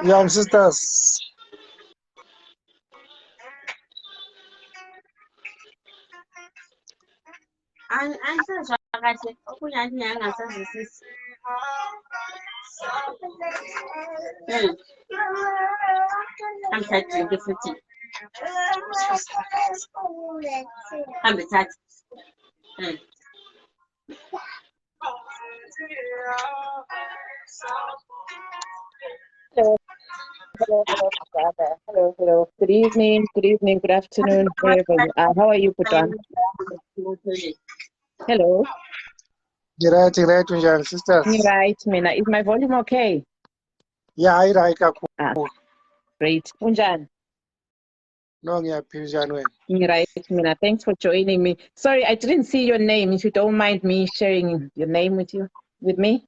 Young sisters, I'm so kahle okunyathi ngiyangasazisisi. I'm touching the footy. I'm the touch. Hello, hello, brother. Hello, hello. Good evening, good afternoon, wherever you are. How are you, Putan? Hello. right, young sisters. Right, Mina. Is my volume okay? Yeah, I right. Great. Unjan. No, yeah, Pijanwe. Right, Mina. Thanks for joining me. Sorry, I didn't see your name. If you don't mind me sharing your name with me.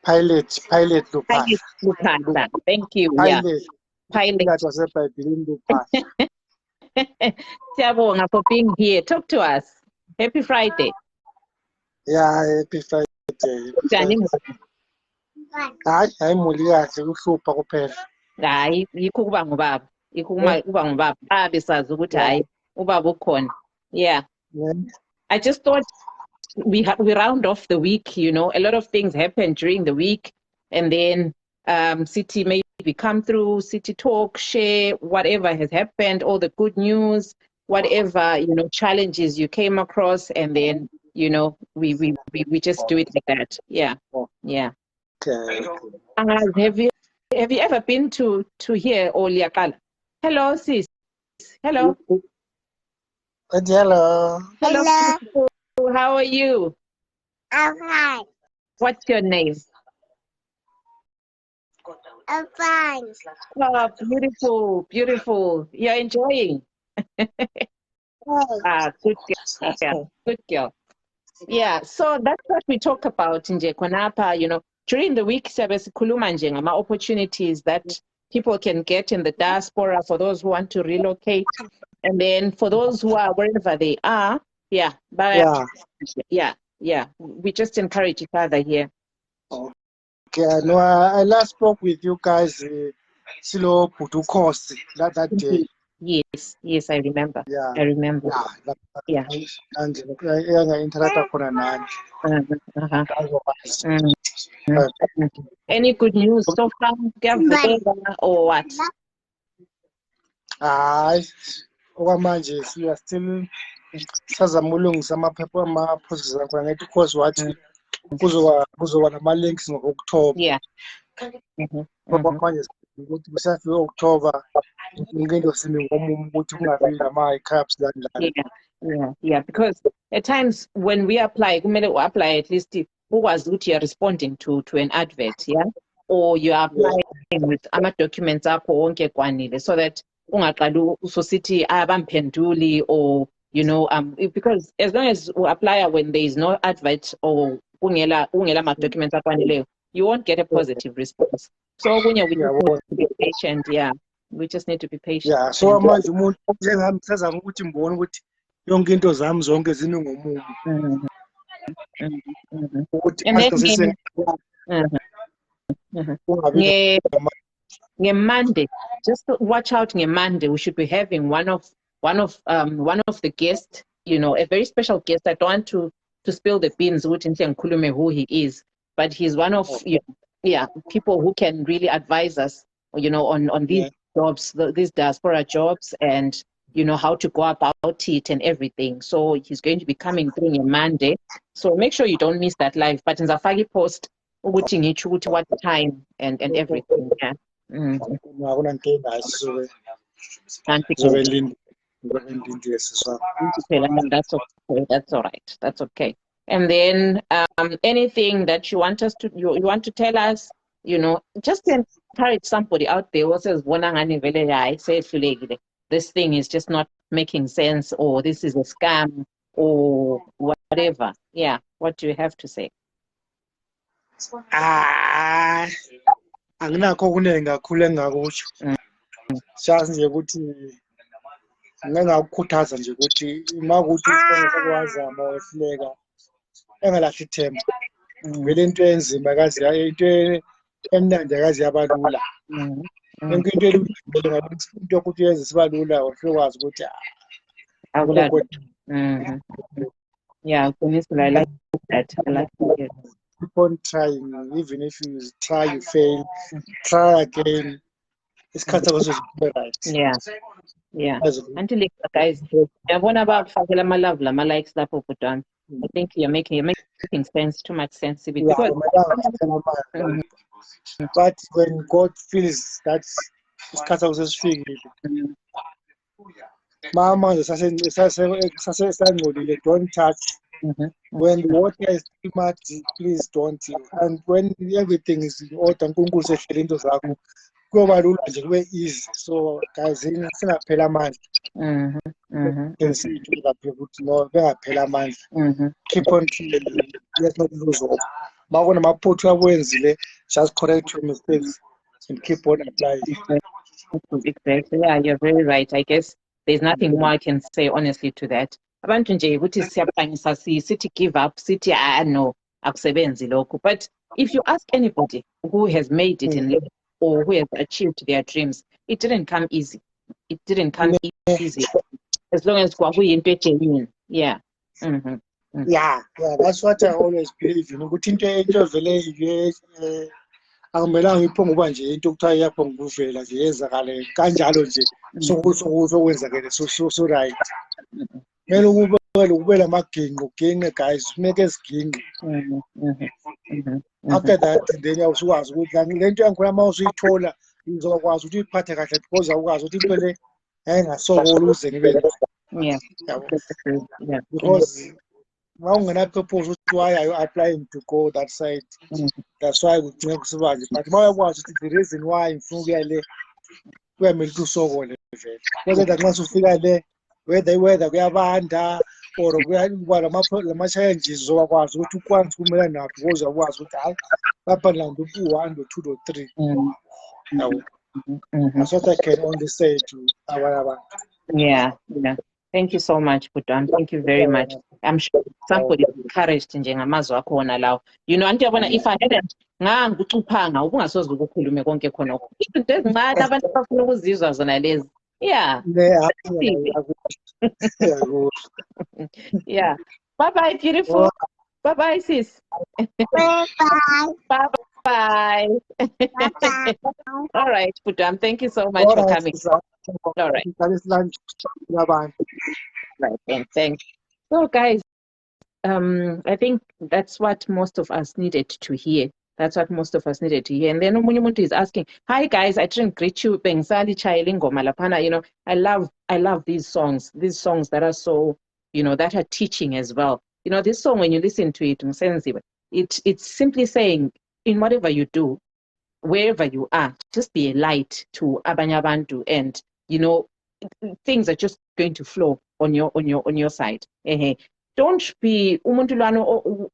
Pilot Lupah. Pilot Lupah. Thank you. Pilot. Yeah. Pilot. That was a Pilot Lupah. Tiabonga for being here. Talk to us. Happy Friday. Yeah, happy Friday. Hayi mulikazi uhlupha kuphela. Hayi yikho kuba ngubaba. Yikho kuba ngubaba. Abesazi ukuthi hayi ubaba ukhona. Yeah. I just thought we round off the week, you know, a lot of things happen during the week, and then City maybe come through, City talk, share whatever has happened, all the good news, whatever, you know, challenges you came across, and then, you know, we just do it like that. Yeah. Yeah. Okay. Have you ever been to here, Oliakala? Hello, sis. Hello. Hello. Hello. How are you? I'm fine. What's your name? Fine. Oh, beautiful, beautiful. You're enjoying. Good girl. Good girl. Yeah, so that's what we talk about nje khonapha, you know, during the week siyabe sikhuluma nje ngama opportunities that people can get in the diaspora for those who want to relocate, and then for those who are wherever they are. Yeah, but yeah, we just encourage each other here. Okay, I know. I last spoke with you guys, Silo Putu course that day. Yes, I remember. Yeah. I remember. Yeah. And interact for an Any good news so far, or what? Okwamanje we are still sazamulungisa amaphepha ama-process akhona ngethi course wathi kuzoba nama-links ngo-October. Yeah. Manje ukuthi kusafika October into simi ngomumo ukuthi kungabi nama-hiccups kanjalo. Yeah, because at times when we apply, kumele apply at least ukwazi ukuthi you're responding to an advert, yeah, or you are applying with ama-documents akho wonke kwanile, so that ungaqali usosithi abamphenduli, or you know, because as long as you apply when there is no advert or ungela ma-documents akwanile, you won't get a positive response. So we just need to be patient. Yeah, we just need to be patient. Yeah, so manje umuntu njengami sezama ukuthi ngibone ukuthi yonke into zami zonke zimi ngomumo ukuthi asiqisise Monday, just watch out. Monday, we should be having one of the guests. You know, a very special guest. I don't want to spill the beans. Who he is, but he's one of people who can really advise us. You know, on these jobs, these diaspora jobs, and you know how to go about it and everything. So he's going to be coming through on Monday. So make sure you don't miss that live. But in the Fagi post, what time and everything. Yeah. That's okay. That's all right. That's okay. And then anything that you want us to you want to tell us, you know, just to encourage somebody out there who says, this thing is just not making sense, or this is a scam, or whatever. Yeah. What do you have to say? Anginakho okuningi kakhulu engakusho. Just nje ukuthi ngingakukhuthaza nje ukuthi makuthi usekwazama wehluleka engalahli ithemba. Vele into enzima kazi into emnandi akazi yabalula. Yonke into elungile into ukuthi yenze sibalula ukwazi ukuthi yeah, I like that. I like it. Keep on trying, even if you try, you fail, try again. It's kind of also right. Yeah. Until guys, I want about my love, my likes that put on. I think you're making sense, too much sense. Because, but when God feels that it's kind of also figured. Mama, don't touch. When the water is too much, please don't. And when everything is in order, easy. So guys, singaphela amandla. Keep on trying. Let's not lose hope. Makona maphutha awenzile, just correct your mistakes and keep on applying. Exactly. Yeah, you're very right. I guess there's nothing more I can say honestly to that. Abantu nje ukuthi siyaphangisa sithi give up, sithi no akusebenzi lokho. But if you ask anybody who has made it in life or who has achieved their dreams, it didn't come easy. It didn't come easy. As long as kwakuyinto genuine. Yeah. Yeah, that's what I always believe. You know, ukuthi into vele akumelanga iphonge uba nje into okuthiwa iyaphonga ukuvela nje yenzakale kanjalo nje sokwenzakele so right. Kumele kube lamaginqo uginqe guys, kumele eziginqe. After that then uyakwazi ukuthi le nto yangikhona uma usuyithola uzokwazi ukuthi uyiphathe kahle because awukwazi ukuthi into le engasokoli uze ngibe yeah. because purpose why are you applying to go that side. That's why we think Sivanje. But the reason why in Fugale we are to so well. Whether that must figure there, whether we have under or we are what a challenges or was to quant to Milan was or was with Papaland to 1 to 2 to 3. That's what I can only say to our. Yeah. Thank you so much, Putan. Thank you very much. I'm sure somebody encouraged njengamazwi akhona lawo. You know, anti yabona if I hadn't ngangucuphanga ubungasoze ukukhulume konke khona lokho. Izinto ezincane abantu abafuna ukuzizwa zona lezi. Yeah. Yeah. Bye-bye, beautiful. Bye-bye, sis. Bye-bye. Bye-bye. All right, Putam. Thank you so much for coming. All right. Right. Thanks. So, guys, I think that's what most of us needed to hear. That's what most of us needed to hear. And then Umuntu is asking, "Hi guys, I didn't greet you. Bengsali Chailingo Malapana." You know, I love these songs that are so, you know, that are teaching as well. You know, this song when you listen to it, it's simply saying, in whatever you do, wherever you are, just be a light to abanye abantu, and you know, things are just going to flow on your side. Don't be umuntu lwana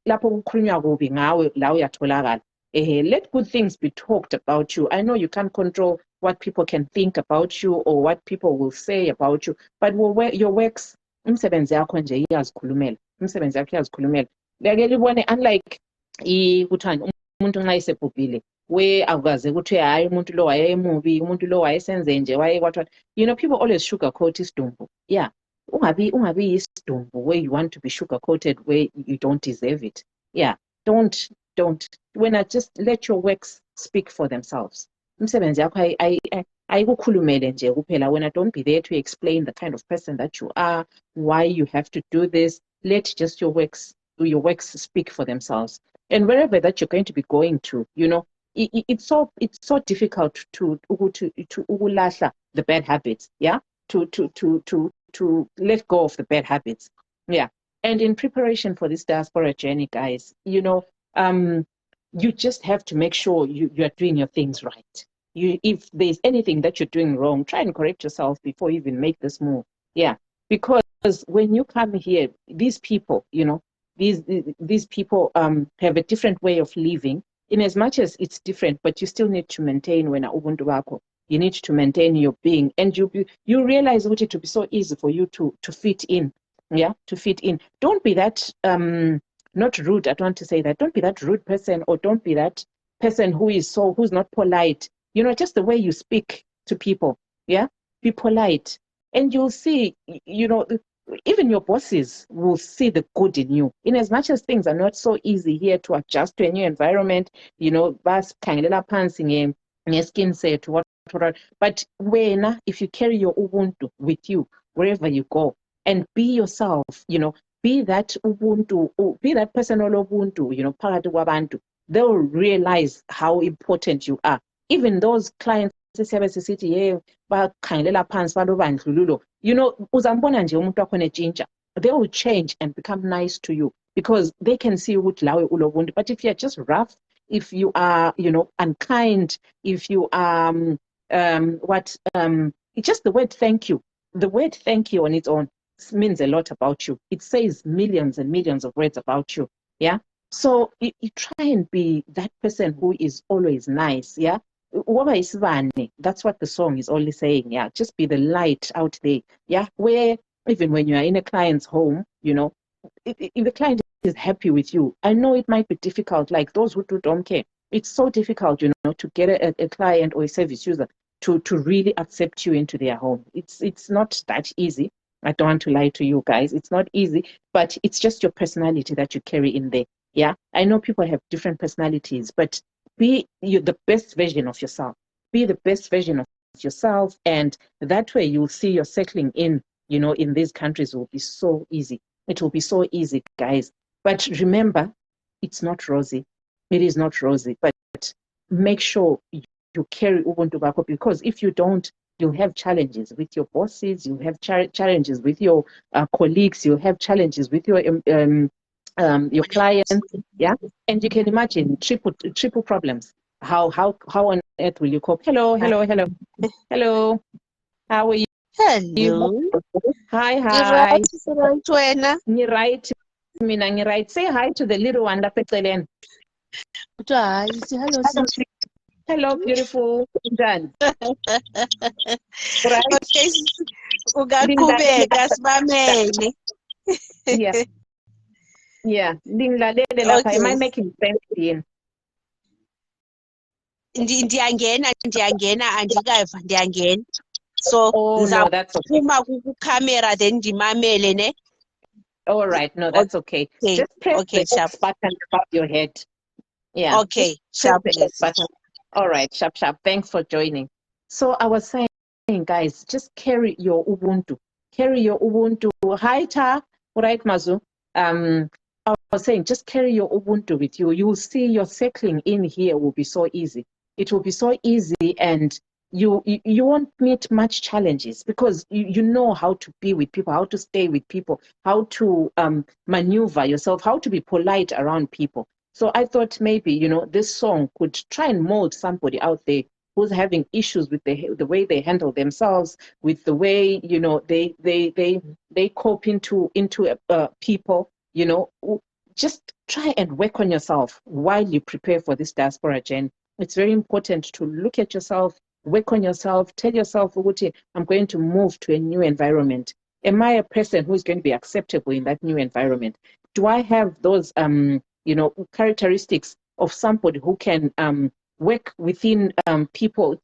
lapho kukhulunywa kubi ngawe la uyatholakala. Let good things be talked about you. I know you can't control what people can think about you or what people will say about you, but your works, umsebenzi yakho nje iyazikhulumela. Umsebenzi yakho iyazikhulumela. Leke libone unlike kuthani umuntu nxa esebhubhile we akukaze ukuthi hayi umuntu lo wayemubi, umuntu lo wayesenze nje wayekwathiwa. You know, people always sugarcoat isidumbu. Yeah. Ungabi isidumbu where you want to be sugar-coated where you don't deserve it. Yeah, don't. When I just let your works speak for themselves. Umsebenzi yakho ayikukhulumele nje kuphela. When I don't be there to explain the kind of person that you are, why you have to do this. Let just your works speak for themselves. And wherever that you're going to be going to, you know, it's so difficult to ukulahla the bad habits. Yeah, to let go of the bad habits. Yeah. And in preparation for this diaspora journey, guys, you know, you just have to make sure you are doing your things right. If there's anything that you're doing wrong, try and correct yourself before you even make this move. Yeah. Because when you come here, these people, you know, these people have a different way of living. In as much as it's different, but you still need to maintain when ubuntu wako. You need to maintain your being, and you realize it would be so easy for you to fit in. Yeah, to fit in. Don't be that not rude. I don't want to say that. Don't be that rude person, or don't be that person who's not polite. You know, just the way you speak to people. Yeah, be polite, and you'll see. You know, even your bosses will see the good in you. In as much as things are not so easy here to adjust to a new environment, you know, bas khangelela phansi ngeskin set what. But when if you carry your ubuntu with you wherever you go and be yourself, you know, be that ubuntu, be that person all ubuntu, you know, phakathi kwabantu, they'll realize how important you are. Even those clients city, you know, uzambona nje umuntu wakhona etshintsha, they will change and become nice to you because they can see ukuthi lawe ulobuntu. But if you're just rough, if you are, you know, unkind, if you are it's just the word thank you. The word thank you on its own means a lot about you. It says millions and millions of words about you. Yeah. So you try and be that person who is always nice. Yeah. That's what the song is only saying. Yeah. Just be the light out there. Yeah. Where even when you are in a client's home, you know, if the client is happy with you, I know it might be difficult, like those who don't care. It's so difficult, you know, to get a client or a service user to really accept you into their home. It's not that easy. I don't want to lie to you guys. It's not easy, but it's just your personality that you carry in there. Yeah, I know people have different personalities, but be the best version of yourself. Be the best version of yourself, and that way you'll see you're settling in, you know, in these countries will be so easy. It will be so easy, guys. But remember, it's not rosy. It is not rosy, but make sure you carry ubuntu bakho, because if you don't, you'll have challenges with your bosses, you'll have challenges with your colleagues, you'll have challenges with your your clients, yeah, and you can imagine triple problems. How on earth will you cope? Hello. How are you? Hello. Hi. Wena. Right. Say hi to the little one lapha eceleni. Hi. Hello, sis. Hello, beautiful. Njani? Right. Okay, ungaqhubeka sibamele. Yeah. Ngimlalele lapha. Okay. Am I making sense yini? Ndiyangena andikava ndiyangena. So No, that's okay. ngizaphuma ku-camera then ndimamele ne. All right. No, that's okay. Just press the sharp button above your head. Yeah. Okay, sharp. Yes. Button. All right, sharp. Thanks for joining. So I was saying, guys, just carry your Ubuntu. Hi, Ta. Right, Mazu. I was saying, just carry your Ubuntu with you. You will see your settling in here will be so easy. It will be so easy, and you won't meet much challenges because you know how to be with people, how to stay with people, how to maneuver yourself, how to be polite around people. So I thought maybe, this song could try and mold somebody out there who's having issues with the way they handle themselves, with the way, they cope into people, just try and work on yourself while you prepare for this diaspora journey. It's very important to look at yourself, work on yourself, tell yourself, Uguti, I'm going to move to a new environment. Am I a person who is going to be acceptable in that new environment? Do I have those characteristics of somebody who can work within people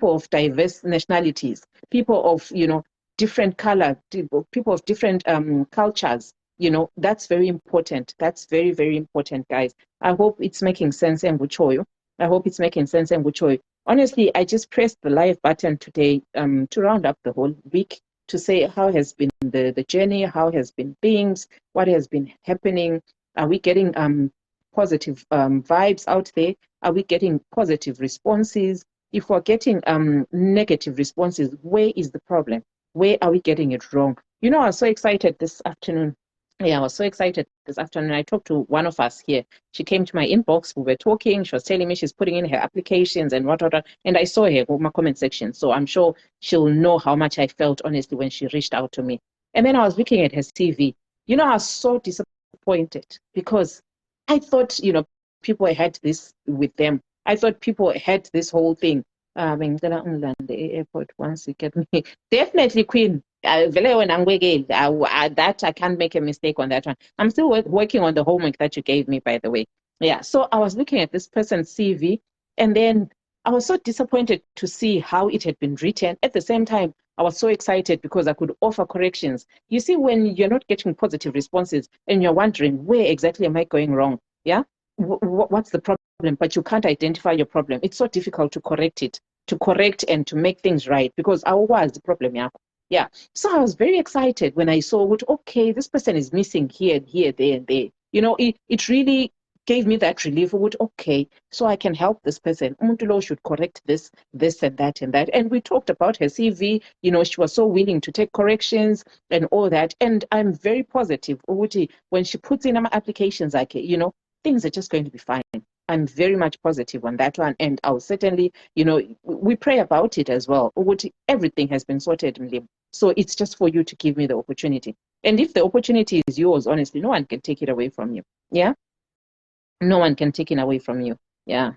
of diverse nationalities, people of different color, people of different cultures. That's very important. That's very, very important, guys. I hope it's making sense, Mbuchoyo. I hope it's making sense, Mbuchoyo. Honestly, I just pressed the live button today to round up the whole week, to say how has been the journey, how has been things, what has been happening. Are we getting positive vibes out there? Are we getting positive responses? If we're getting negative responses, where is the problem? Where are we getting it wrong? I was so excited this afternoon. Yeah, I was so excited this afternoon. I talked to one of us here. She came to my inbox. We were talking. She was telling me she's putting in her applications and what. And I saw her in my comment section. So I'm sure she'll know how much I felt, honestly, when she reached out to me. And then I was looking at her CV. I was so disappointed because I thought, people had this with them. I thought people had this whole thing. The airport once you get me. Definitely, Queen. That I can't make a mistake on that one. I'm still working on the homework that you gave me, by the way. Yeah. So I was looking at this person's CV, and then I was so disappointed to see how it had been written. At the same time, I was so excited because I could offer corrections. You see, when you're not getting positive responses and you're wondering, where exactly am I going wrong? Yeah. What's the problem? But you can't identify your problem. It's so difficult to correct and to make things right, because I was the problem. Yeah. So I was very excited when I saw what, okay, this person is missing here, there, and there. It really gave me that relief of what, okay, so I can help this person. Umuntu lo should correct this, and that, and that. And we talked about her CV. She was so willing to take corrections and all that. And I'm very positive, Uguti, when she puts in our applications, like, things are just going to be fine. I'm very much positive on that one. And I'll certainly, we pray about it as well. Uguti, everything has been sorted, Mlim. So it's just for you to give me the opportunity. And if the opportunity is yours, honestly, no one can take it away from you. Yeah? No one can take it away from you. Yeah.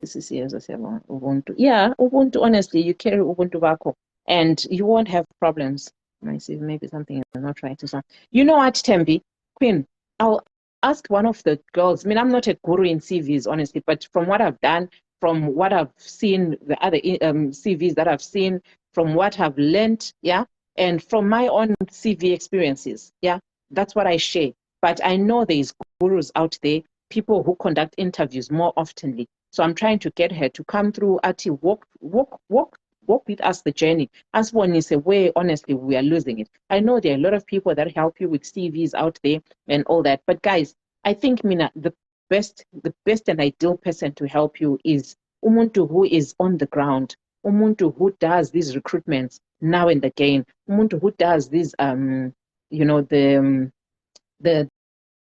This is Ubuntu. Yeah, Ubuntu, honestly, you carry Ubuntu Bako and you won't have problems. I see maybe something is not right. You know what, Tembi? Queen, I'll ask one of the girls. I mean, I'm not a guru in CVs, honestly, but from what I've done, from what I've seen, the other CVs that I've seen, from what I've learned, yeah, and from my own CV experiences, yeah, that's what I share. But I know there's gurus out there, people who conduct interviews more oftenly. So I'm trying to get her to come through, Ati, walk with us the journey. As one is a way, honestly, we are losing it. I know there are a lot of people that help you with CVs out there and all that. But guys, I think, Mina, the best and ideal person to help you is umuntu who is on the ground, umuntu who does these recruitments now and again, umuntu who does these the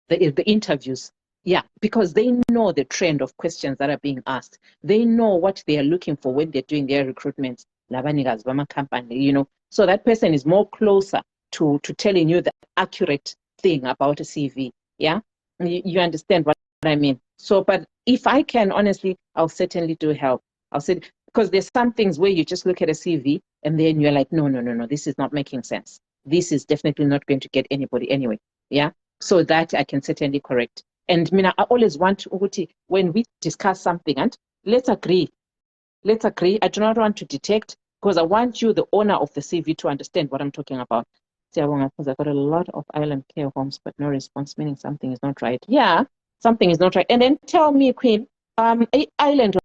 the interviews. Yeah, because they know the trend of questions that are being asked. They know what they are looking for when they're doing their recruitment. Labanikazi bama company, so that person is more closer to telling you the accurate thing about a CV. Yeah, you understand what I mean. So, but if I can, honestly, I'll certainly do help. I'll say, because there's some things where you just look at a CV and then you're like, no, this is not making sense. This is definitely not going to get anybody anyway. Yeah, so that I can certainly correct. And Mina, I always want to, when we discuss something, and let's agree. Let's agree. I do not want to detect, because I want you, the owner of the CV, to understand what I'm talking about. Because I've got a lot of island care homes, but no response, meaning something is not right. Yeah, something is not right. And then tell me, Queen, island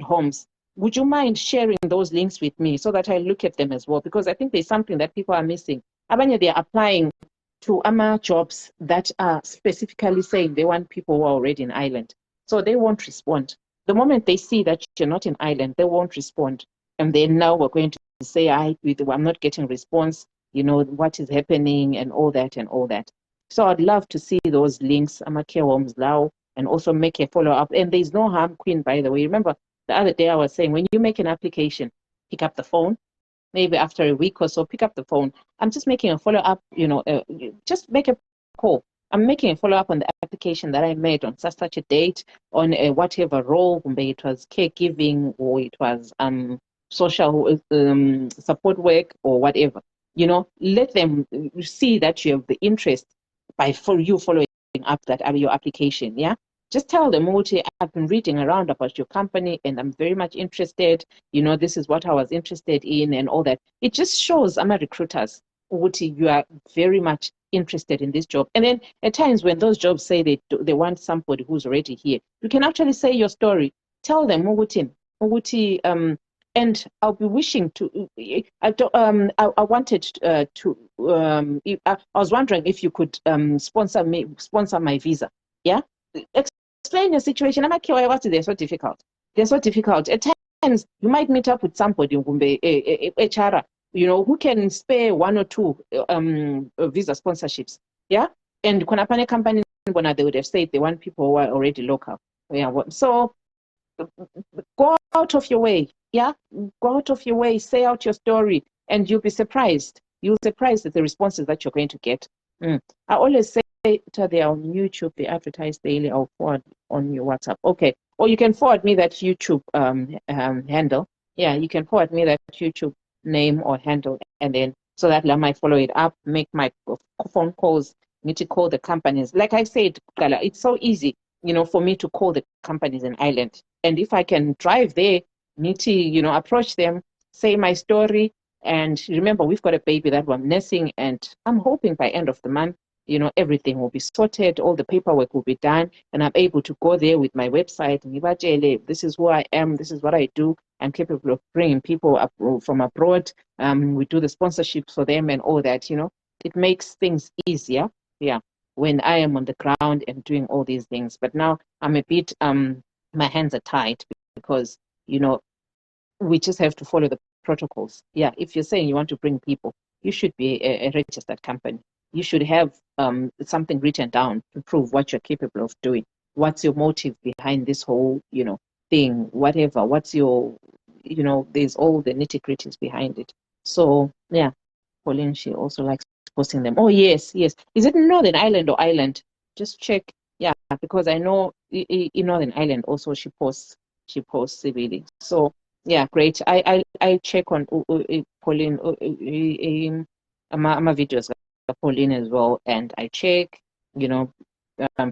homes, would you mind sharing those links with me so that I look at them as well? Because I think there's something that people are missing. Abanye, they're applying to AMA jobs that are specifically saying they want people who are already in Ireland. So they won't respond. The moment they see that you're not in Ireland, they won't respond. And then now we're going to say, I'm not getting response, what is happening and all that and all that. So I'd love to see those links, AMA care homes now, and also make a follow-up. And there's no harm, Queen, by the way. Remember, the other day I was saying, when you make an application, pick up the phone, maybe after a week or so, pick up the phone. I'm just making a follow-up, just make a call. I'm making a follow-up on the application that I made on such a date, on whatever role, maybe it was caregiving or it was social support work or whatever. Let them see that you have the interest for you following up your application. Yeah. Just tell them, I've been reading around about your company and I'm very much interested. This is what I was interested in and all that. It just shows recruiters, you are very much interested in this job. And then at times when those jobs say they want somebody who's already here, you can actually say your story. Tell them, and I'll be wishing to. I wanted to. I was wondering if you could sponsor my visa. Yeah. Explain your situation. I'm like, they're so difficult. They're so difficult. At times, you might meet up with somebody, HR, who can spare one or two visa sponsorships. Yeah. And Konapane company, they would have said they want people who are already local. Yeah. So go out of your way. Yeah. Go out of your way, say out your story, and you'll be surprised. You'll be surprised at the responses that you're going to get. I always say, they're on YouTube, they advertise daily. I'll forward on your WhatsApp. Okay. Or you can forward me that YouTube handle. Yeah, you can forward me that YouTube name or handle, and then so that I might follow it up, make my phone calls, need to call the companies. Like I said, Kala, it's so easy, for me to call the companies in Ireland. And if I can drive there, need to, approach them, say my story. And remember, we've got a baby that we're nursing, and I'm hoping by end of the month, everything will be sorted, all the paperwork will be done, and I'm able to go there with my website and this is who I am, this is what I do. I'm capable of bringing people up from abroad. We do the sponsorships for them and all that. It makes things easier. Yeah, when I am on the ground and doing all these things. But now I'm a bit my hands are tied because we just have to follow the protocols. Yeah, if you're saying you want to bring people, you should be a registered company. You should have something written down to prove what you're capable of doing. What's your motive behind this whole, thing, whatever. What's your, there's all the nitty-gritties behind it. So, yeah, Pauline, she also likes posting them. Oh, yes. Is it Northern Ireland or Ireland? Just check. Yeah, because I know in Northern Ireland also she posts civilly. So, yeah, great. I check on Pauline, my videos, Pauline as well, and I check,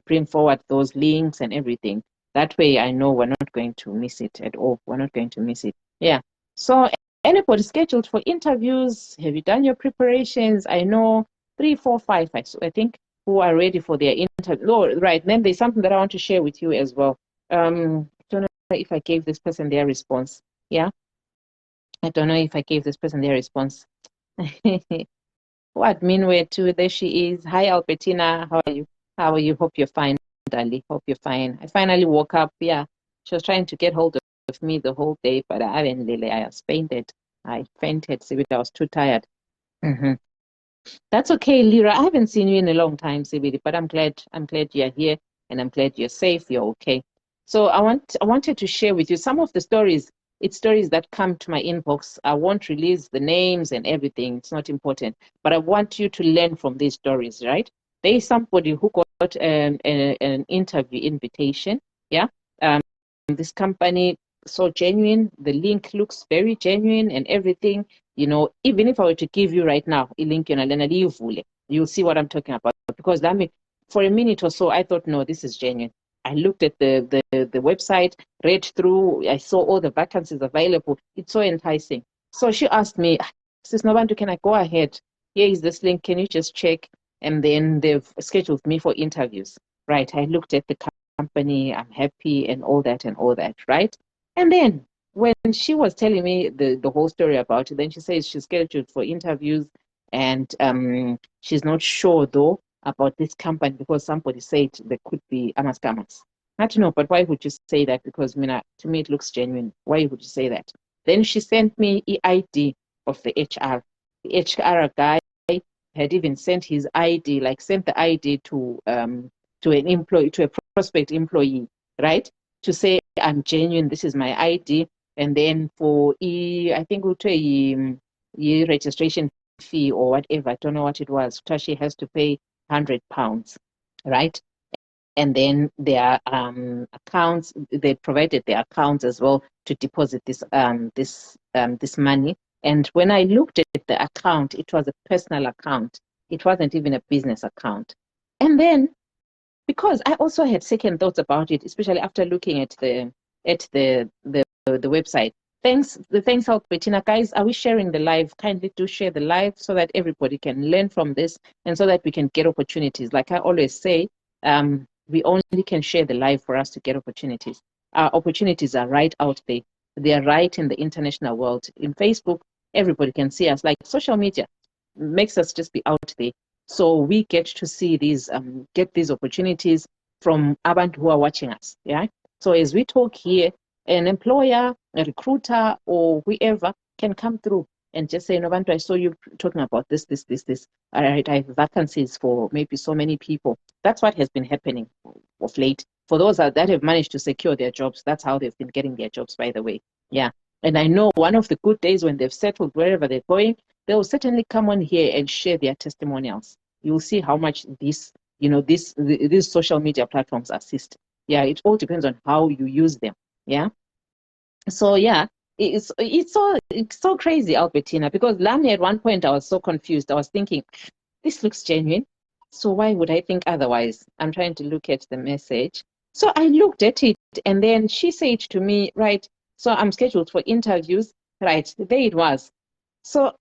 bring forward those links and everything. That way I know we're not going to miss it at all. We're not going to miss it. Yeah. So anybody scheduled for interviews? Have you done your preparations? I know 3, 4, 5, I think, who are ready for their interview. Oh, right. Then there's something that I want to share with you as well. I don't know if I gave this person their response. Yeah. I don't know if I gave this person their response. What meanwhile too, there she is. Hi Albertina, how are you? Hope you're fine, Dali. Hope you're fine. I finally woke up. Yeah. She was trying to get hold of me the whole day, but I haven't really. I was fainted. I fainted, see, I was too tired. That's okay, Lyra. I haven't seen you in a long time, Sibidi, but I'm glad you're here, and I'm glad you're safe, you're okay. So I wanted to share with you some of the stories. It's stories that come to my inbox. I won't release the names and everything. It's not important. But I want you to learn from these stories, right? There is somebody who got an interview invitation. Yeah. This company, so genuine. The link looks very genuine and everything. You know, even if I were to give you right now a link, you'll see what I'm talking about. Because that mean, for a minute or so, I thought, no, this is genuine. I looked at the website, read through, I saw all the vacancies available. It's so enticing. So she asked me, Sis Nobantu, can I go ahead? Here is this link. Can you just check? And then they've scheduled me for interviews. Right. I looked at the company, I'm happy and all that, right? And then when she was telling me the whole story about it, then she says she's scheduled for interviews, and she's not sure though about this company because somebody said there could be scammers. I don't know, but why would you say that? Because Mina, to me it looks genuine. Why would you say that? Then she sent me the ID of the HR. The HR guy had even sent his ID, like sent the ID to an employee, to a prospect employee, right? To say, I'm genuine, this is my ID. And then for, I think we'll pay registration fee or whatever, I don't know what it was, she has to pay £100, right? And then their accounts, they provided their accounts as well to deposit this money. And when I looked at the account, it was a personal account. It wasn't even a business account. And then, because I also had second thoughts about it, especially after looking at the website. Thanks, out, Bettina. Guys, are we sharing the live? Kindly do share the live so that everybody can learn from this and so that we can get opportunities. Like I always say, we only can share the live for us to get opportunities. Our opportunities are right out there. They are right in the international world. In Facebook, everybody can see us. Like social media makes us just be out there. So we get to see these, get these opportunities from abantu who are watching us. Yeah. So as we talk here, an employer, a recruiter, or whoever can come through and just say, Novanto, I saw you talking about this. All right, I have vacancies for maybe so many people. That's what has been happening of late. For those that have managed to secure their jobs, that's how they've been getting their jobs, by the way. Yeah. And I know one of the good days when they've settled wherever they're going, they'll certainly come on here and share their testimonials. You'll see how much these social media platforms assist. Yeah, it all depends on how you use them. Yeah. So yeah, it's so crazy, Albertina, because Lami at one point I was so confused. I was thinking, this looks genuine. So why would I think otherwise? I'm trying to look at the message. So I looked at it, and then she said to me, right, so I'm scheduled for interviews. Right, there it was. So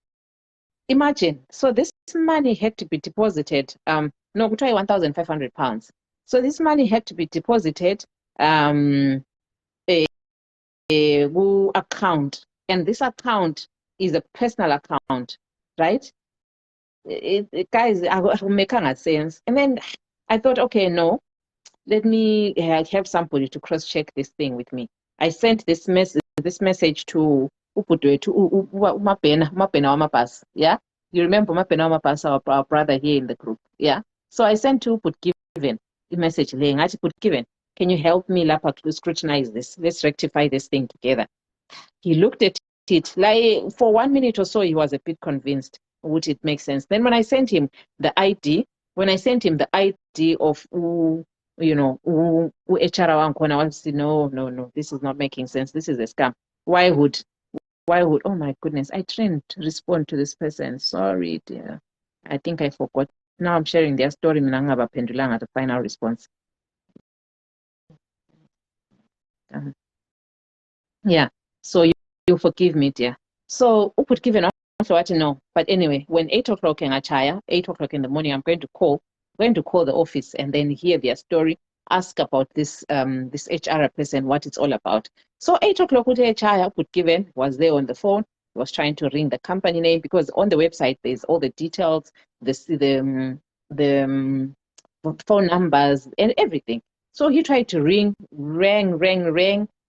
imagine, so this money had to be deposited, no, we try £1,500. So this money had to be deposited account, and this account is a personal account, right? Guys, I will make sense. And then I thought, okay, no, let me have somebody to cross-check this thing with me. I sent this message to Mapena Wamapasa. Yeah, you remember Mapena Wamapasa, our brother here in the group. Yeah, so I sent to Put Given the message laying. I Put Given, can you help me, Lapa, to scrutinize this? Let's rectify this thing together. He looked at it, like for 1 minute or so, he was a bit convinced. Would it make sense? Then when I sent him the ID, of HR Wankona, I said, no, this is not making sense. This is a scam. Why would, oh my goodness, I didn't respond to this person. Sorry, dear. I think I forgot. Now I'm sharing their story. Minangaba pendulanga the final response. Yeah. So you forgive me, dear. So who could give an answer? I don't know. But anyway, when 8 o'clock in Achaya, 8 o'clock in the morning, I'm going to call the office and then hear their story, ask about this HR person, what it's all about. So 8 o'clock with Achaya, put given, was there on the phone. He was trying to ring the company name because on the website there's all the details, the phone numbers and everything. So he tried to rang.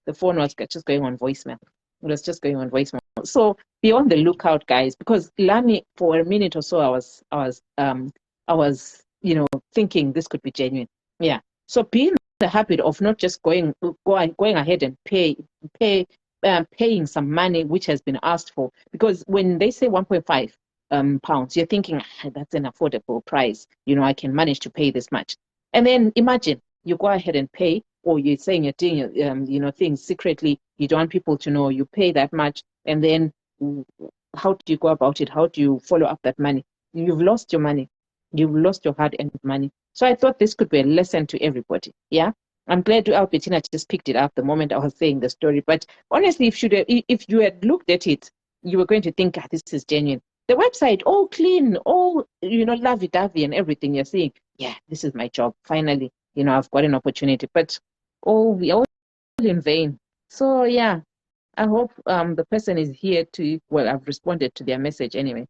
The phone was just going on voicemail. It was just going on voicemail. so be on the lookout, guys, because Lani, for a minute or so, I was, thinking this could be genuine. Yeah. So be in the habit of not just going ahead and paying some money which has been asked for, because when they say 1.5 pounds, you're thinking, that's an affordable price. I can manage to pay this much. And then imagine you go ahead and pay, or you're saying you're doing things secretly. You don't want people to know you pay that much, and then how do you go about it? How do you follow up that money? You've lost your money. You've lost your hard-earned money. So I thought this could be a lesson to everybody. Yeah. I'm glad Albertina just picked it up the moment I was saying the story. But honestly, if you had looked at it, you were going to think, this is genuine. The website, all clean, all, lovey-dovey and everything. You're saying, yeah, this is my job. Finally, I've got an opportunity. But all in vain. So yeah, I hope the person is here well, I've responded to their message anyway.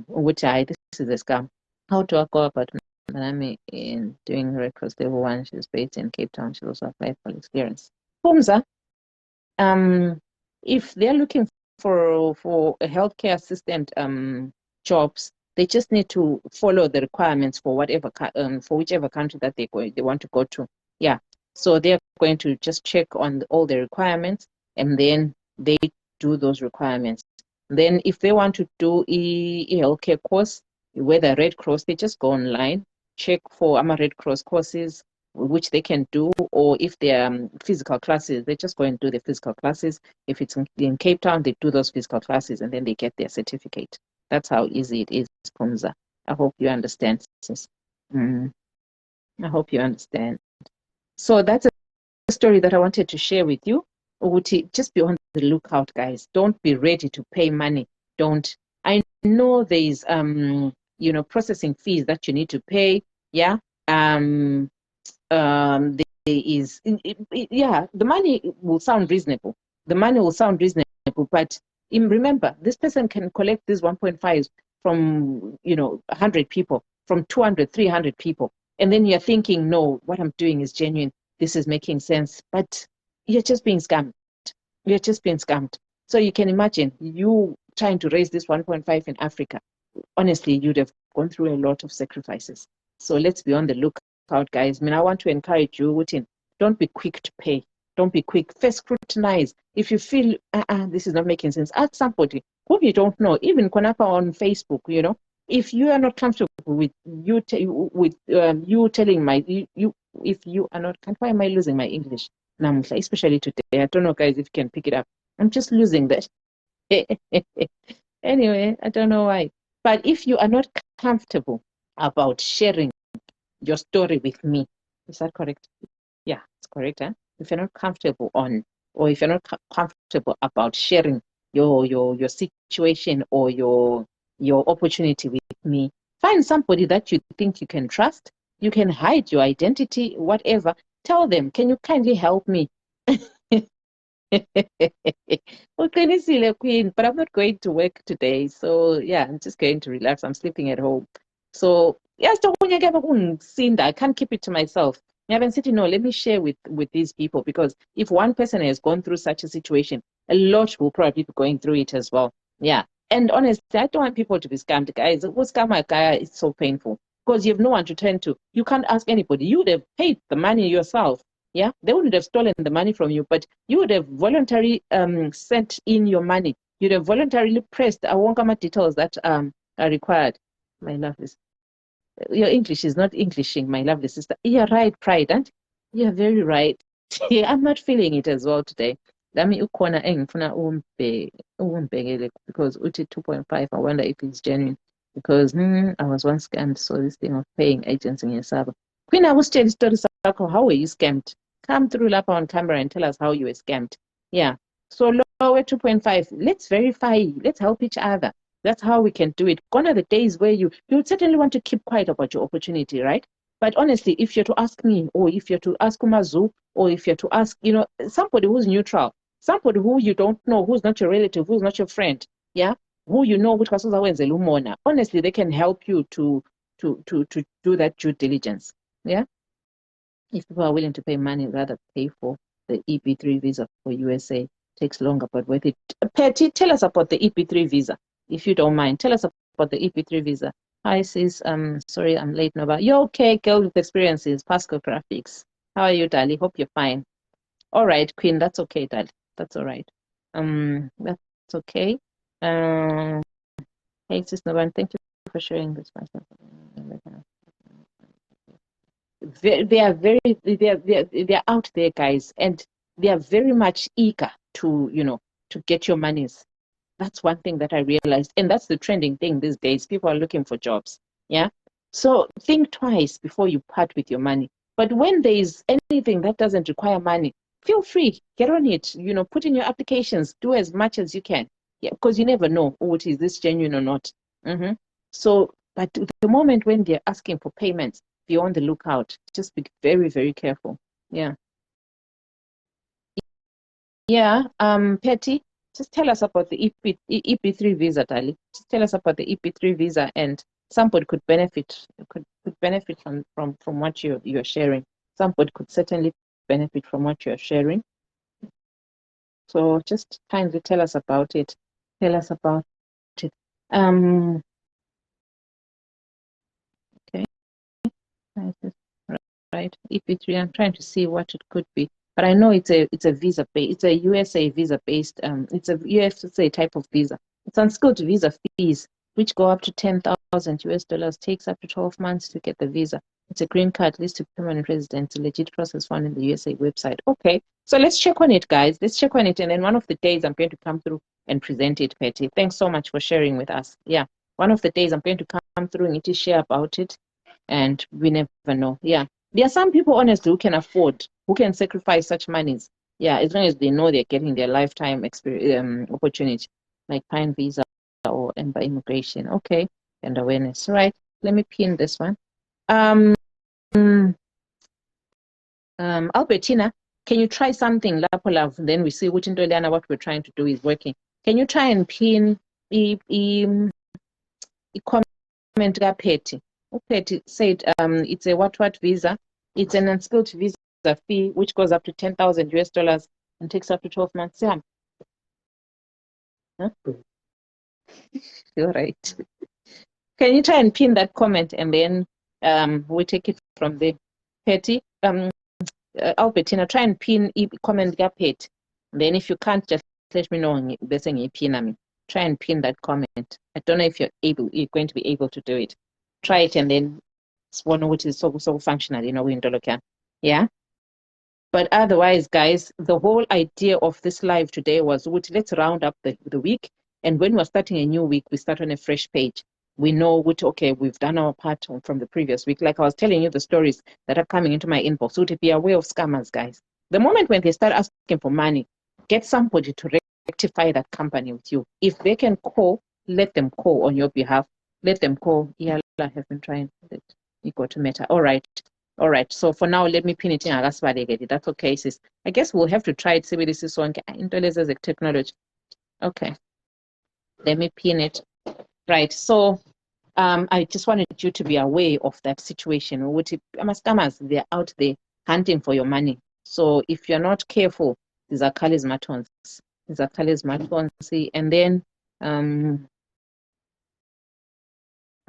Which this is a scam. How do I go about Manami in doing Red Cross level 1? She's based in Cape Town. She also applied for experience. Pumza, if they're looking for a healthcare assistant jobs, they just need to follow the requirements for whichever country that they want to go to. Yeah. So they're going to just check on all the requirements, and then they do those requirements. Then if they want to do a healthcare course, whether Red Cross, they just go online, check for Red Cross courses, which they can do, or if they're physical classes, they just go and do the physical classes. If it's in Cape Town, they do those physical classes, and then they get their certificate. That's how easy it is, Pumza. I hope you understand, sis. I hope you understand. So that's a story that I wanted to share with you. Just be on the lookout, guys. Don't be ready to pay money. Don't. I know there is processing fees that you need to pay. Yeah. There is the money will sound reasonable. The money will sound reasonable, but remember, this person can collect this 1.5 from 100 people, from 200, 300 people, and then you're thinking, no, what I'm doing is genuine. This is making sense, but you're just being scammed. You're just being scammed. So you can imagine you trying to raise this 1.5 in Africa. Honestly, you'd have gone through a lot of sacrifices. So let's be on the lookout, guys. I want to encourage you, Wutin, don't be quick to pay. Don't be quick. First scrutinize. If you feel this is not making sense, ask somebody whom you don't know, even Konapa on Facebook, if you are not comfortable with you telling if you are not, why am I losing my English? Especially today. I don't know, guys, if you can pick it up. I'm just losing that. Anyway, I don't know why. But if you are not comfortable about sharing your story with me, is that correct? Yeah, it's correct. Huh? If you're not comfortable or if you're not comfortable about sharing your situation or your opportunity with me, find somebody that you think you can trust. You can hide your identity, whatever. Tell them, can you kindly help me? Queen, but I'm not going to work today. So yeah, I'm just going to relax. I'm sleeping at home. So yes, I can't keep it to myself. No, let me share with these people, because if one person has gone through such a situation, a lot will probably be going through it as well. Yeah. And honestly, I don't want people to be scammed, guys. It's so painful because you have no one to turn to. You can't ask anybody. You would have paid the money yourself. Yeah, they wouldn't have stolen the money from you, but you would have voluntarily sent in your money. You'd have voluntarily pressed Awongama details that are required. My lovely, your English is not Englishing, my lovely sister. You're right, Pride, and you're very right. I'm not feeling it as well today. Ukona engifuna umbhekele because uthi 2.5. I wonder if it's genuine, because I was once scammed. So this thing of paying agents in Yesaba. Queen, I was telling story. How were you scammed? Come through Lapa on camera and tell us how you were scammed. Yeah. So lower 2.5. Let's verify. Let's help each other. That's how we can do it. Gone are the days where you certainly want to keep quiet about your opportunity, right? But honestly, if you're to ask me, or if you're to ask Umazu, or if you're to ask, somebody who's neutral, somebody who you don't know, who's not your relative, who's not your friend, yeah, who you know, honestly, they can help you to do that due diligence. Yeah. If people are willing to pay money, rather pay for the EP3 visa for USA. Takes longer, but worth it. Patty, tell us about the EP3 visa, if you don't mind. Tell us about the EP3 visa. Hi, sis. Sorry, I'm late, Nova. You're okay, girl with experiences, Pascal Graphics. How are you, Dali? Hope you're fine. All right, Queen. That's okay, Dali. That's all right. That's okay. Hey, sis Nova, thank you for sharing this. They are out there, guys, and they are very much eager to, to get your monies. That's one thing that I realized, and that's the trending thing these days. People are looking for jobs. Yeah. So think twice before you part with your money. But when there is anything that doesn't require money, feel free, get on it. Put in your applications, do as much as you can. Yeah, because you never know, is this genuine or not. So, but the moment when they're asking for payments, be on the lookout. Just be very, very careful. Yeah. Yeah. Patty, just tell us about the EP3 visa, Dali. Just tell us about the EP3 visa, and somebody could benefit from what you're sharing. Somebody could certainly benefit from what you're sharing. So just kindly tell us about it. Tell us about it. Okay. Right. EP3. I'm trying to see what it could be. But I know it's a visa it's a USA visa based it's a USA type of visa. It's unskilled visa fees, which go up to 10,000 US dollars, takes up to 12 months to get the visa. It's a green card list to permanent residents, a legit process found in the USA website. Okay, so let's check on it, guys. Let's check on it, and then one of the days I'm going to come through and present it, Patty. Thanks so much for sharing with us. Yeah, one of the days I'm going to come through and need to share about it, and we never know. Yeah. There are some people, honestly, who can afford, who can sacrifice such monies. Yeah, as long as they know they're getting their lifetime opportunity, like Pine Visa or Ember Immigration. Okay, and awareness. Right. Let me pin this one. Albertina, can you try something? Then we see which into what we're trying to do is working. Can you try and pin the comment Petty? Petty said it's a what visa. It's an unskilled visa fee which goes up to 10,000 US dollars and takes up to 12 months. Yeah. Huh? You're right. Can you try and pin that comment, and then we take it from there. Petty, Albertina, try and pin comment Petty. Then if you can't, just let me know. Try and pin that comment. I don't know if you're going to be able to do it. Try it, and then it's one which is so functional, window. Yeah. But otherwise, guys, the whole idea of this live today was, let's round up the week. And when we're starting a new week, we start on a fresh page. We know okay, we've done our part from the previous week. Like I was telling you the stories that are coming into my inbox. So to be aware of scammers, guys. The moment when they start asking for money, get somebody to rectify that company with you. If they can call, let them call on your behalf. Let them call. Yeah, I have been trying. You go to Meta. All right. All right. So for now, let me pin it in. That's okay, sis. I guess we'll have to try it. See what this is on technology. Okay. Let me pin it. Right. So I just wanted you to be aware of that situation. Scammers, they're out there hunting for your money. So if you're not careful, these are charismatons. And then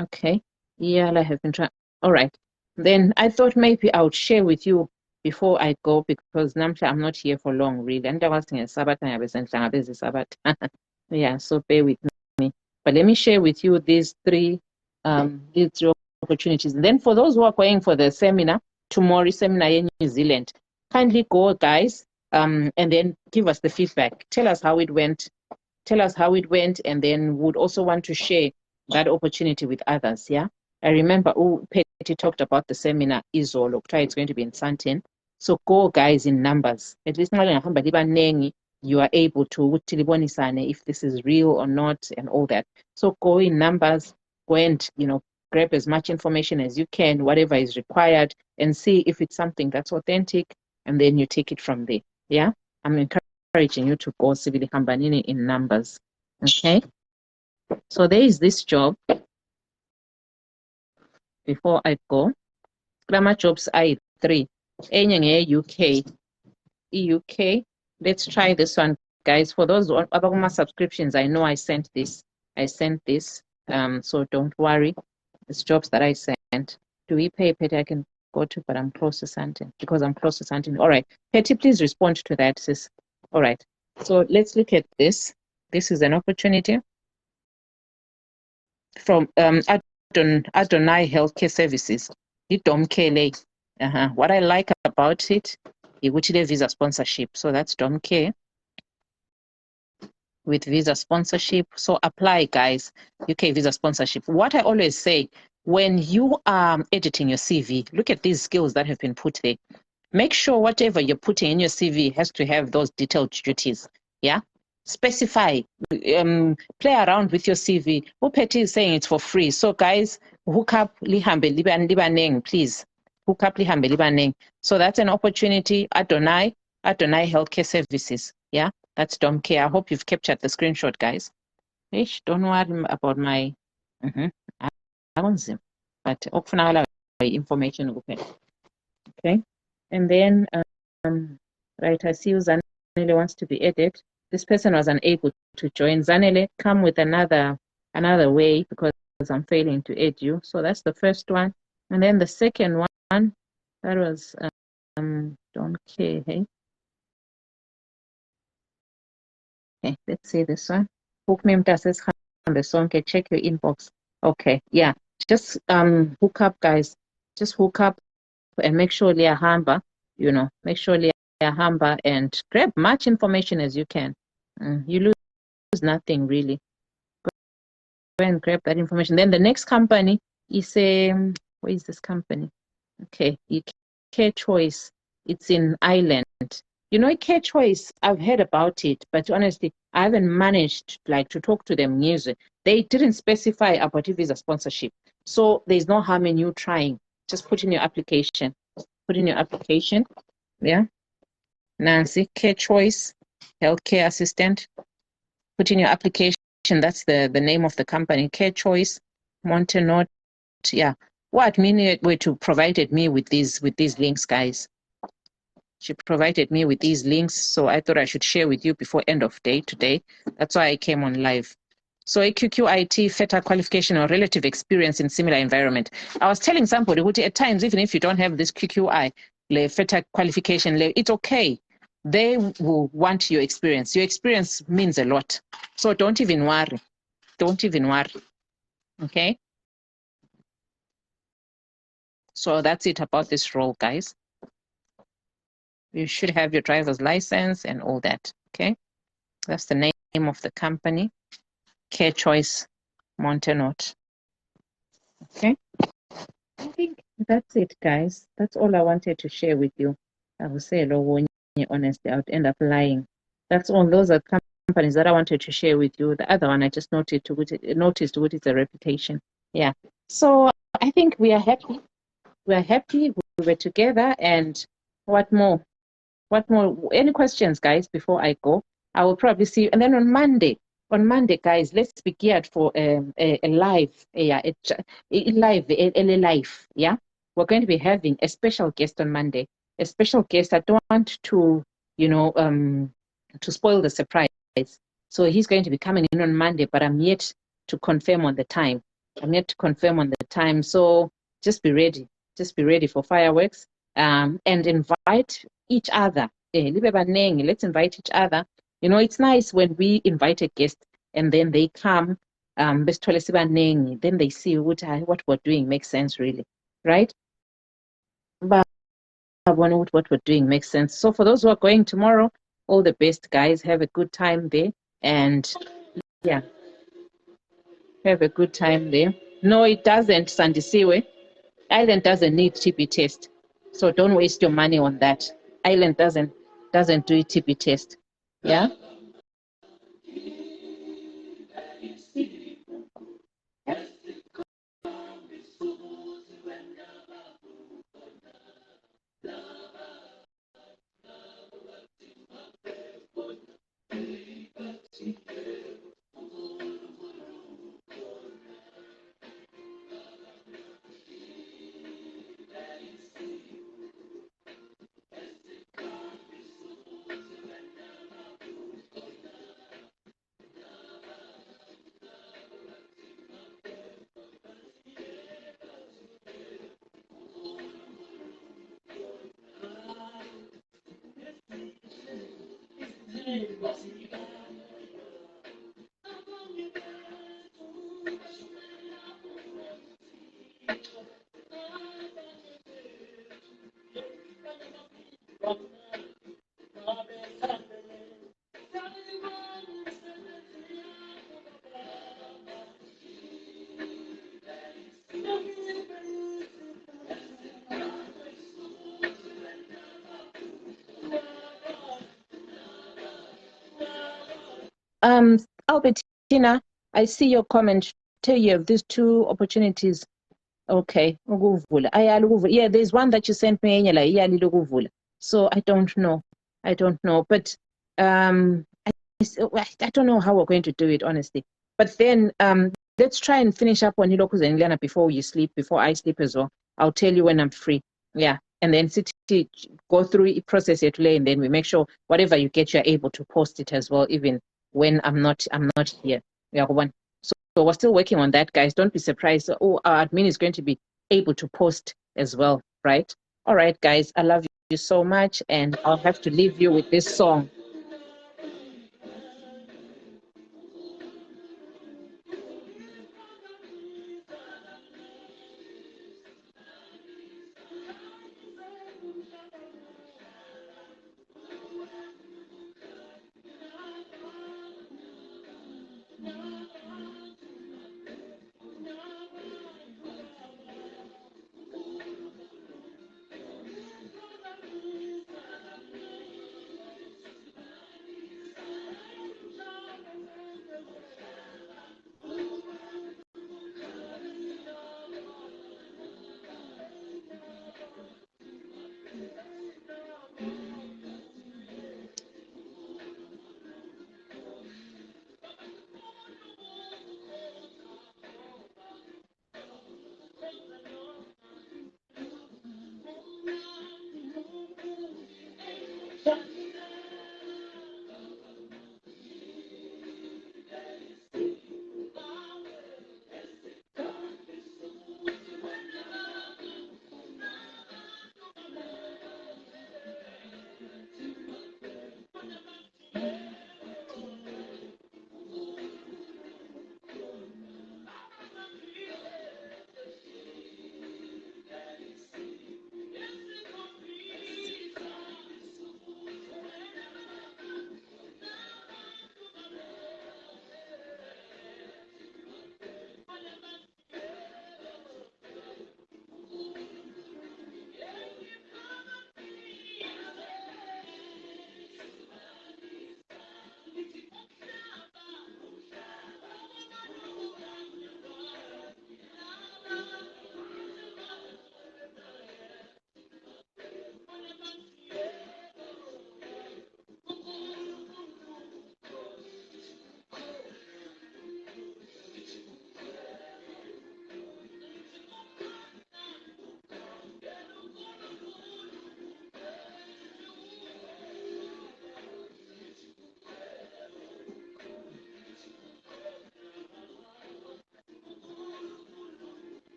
okay. Yeah, I have been trying. All right. Then I thought maybe I would share with you before I go, because namhla I'm not here for long, really. And I was thinking Sabbath, yeah, so bear with me. But let me share with you these three opportunities. And then for those who are going for the seminar, tomorrow seminar in New Zealand, kindly go, guys, and then give us the feedback. Tell us how it went. And then would also want to share that opportunity with others. Yeah. I remember Petty talked about the seminar it's going to be in Sandton. So go, guys, in numbers. At least you are able to if this is real or not and all that. So go in numbers, go and grab as much information as you can, whatever is required, and see if it's something that's authentic, and then you take it from there. Yeah. I'm encouraging you to go civil Hambanini in numbers. Okay. So there is this job. Before I go, grammar jobs I 3. UK. Let's try this one, guys. For those Abaguma subscriptions, I know I sent this. So don't worry. It's jobs that I sent. Do we pay Petty? I can go to, but I'm process hunting because I'm process hunting. All right. Petty, please respond to that, sis. All right. So let's look at this. This is an opportunity from Adonai Healthcare Services. What I like about it, which is visa sponsorship. So that's Domcare with visa sponsorship. So apply, guys. UK visa sponsorship. What I always say, when you are editing your CV, look at these skills that have been put there. Make sure whatever you're putting in your CV has to have those detailed duties. Yeah. Specify, play around with your CV. Upeti is saying it's for free. So guys, hook up lihambe libaneng, please. Hook up lihambe libaneng. So that's an opportunity. Adonai Healthcare Services. Yeah, that's Domcare. I hope you've captured the screenshot, guys. Ish, don't worry about my but okufunakala information okay. And then right, I see Zanele wants to be added. This person was unable to join. Zanele, come with another way because I'm failing to add you. So that's the first one. And then the second one, that was don't care, hey? Okay, let's see this one. Book name says the song. Okay, check your inbox. Okay, yeah. Just hook up, guys. Just hook up and make sure Leah Hamba, make sure Leah Hamba and grab much information as you can. You lose nothing really. Go and grab that information. Then the next company is where is this company? Okay, Care Choice. It's in Ireland. Care Choice, I've heard about it, but honestly, I haven't managed to talk to them news. They didn't specify about visa sponsorship. So there's no harm in you trying. Just put in your application. Yeah. Nancy, Care Choice, healthcare assistant. Put in your application. That's the name of the company. Care Choice, Montenot. Yeah. What Minute to provided me with these links, guys. She provided me with these links, so I thought I should share with you before end of day today. That's why I came on live. So AQQIT, FETA qualification or relative experience in similar environment. I was telling somebody, at times, even if you don't have this QQI, FETA qualification, it's okay. They will want your experience. Your experience means a lot. So don't even worry. Okay? So that's it about this role, guys. You should have your driver's license and all that, okay? That's the name of the company, Care Choice Montenot. Okay, I think that's it, guys. That's all I wanted to share with you. I will say honestly, I would end up lying. That's all. Those are companies that I wanted to share with you. The other one I just noticed what is a reputation. Yeah. So I think we are happy. We are happy. We were together. And what more? Any questions, guys, before I go? I will probably see you. And then on Monday, guys, let's be geared for a live, live, yeah? We're going to be having a special guest on Monday. A special guest. I don't want to, to spoil the surprise. So he's going to be coming in on Monday, but I'm yet to confirm on the time. So just be ready. Just be ready for fireworks. And invite each other. Let's invite each other. It's nice when we invite a guest and then they come, then they see what we're doing makes sense, really, right? But what we're doing makes sense. So for those who are going tomorrow, all the best, guys. Have a good time there. And yeah, have a good time there. No, it doesn't, Sandisiwe. Ireland doesn't need TB test, so don't waste your money on that. Ireland doesn't do a TB test. Yeah. Albertina, I see your comment. Tell you of these two opportunities. Okay, ukuvula. Ayala ukuvula. Yeah, there's one that you sent me enye la iyalile ukuvula. So I don't know. I don't know. But I don't know how we're going to do it, honestly. But then let's try and finish up on Iloku Zenglana before you sleep, before I sleep as well. I'll tell you when I'm free. Yeah. And then go through it, process it today, and then we make sure whatever you get, you're able to post it as well, even when I'm not here. Yeah, one. So we're still working on that, guys. Don't be surprised. Oh, our admin is going to be able to post as well, right? All right, guys. I love you so much, and I'll have to leave you with this song.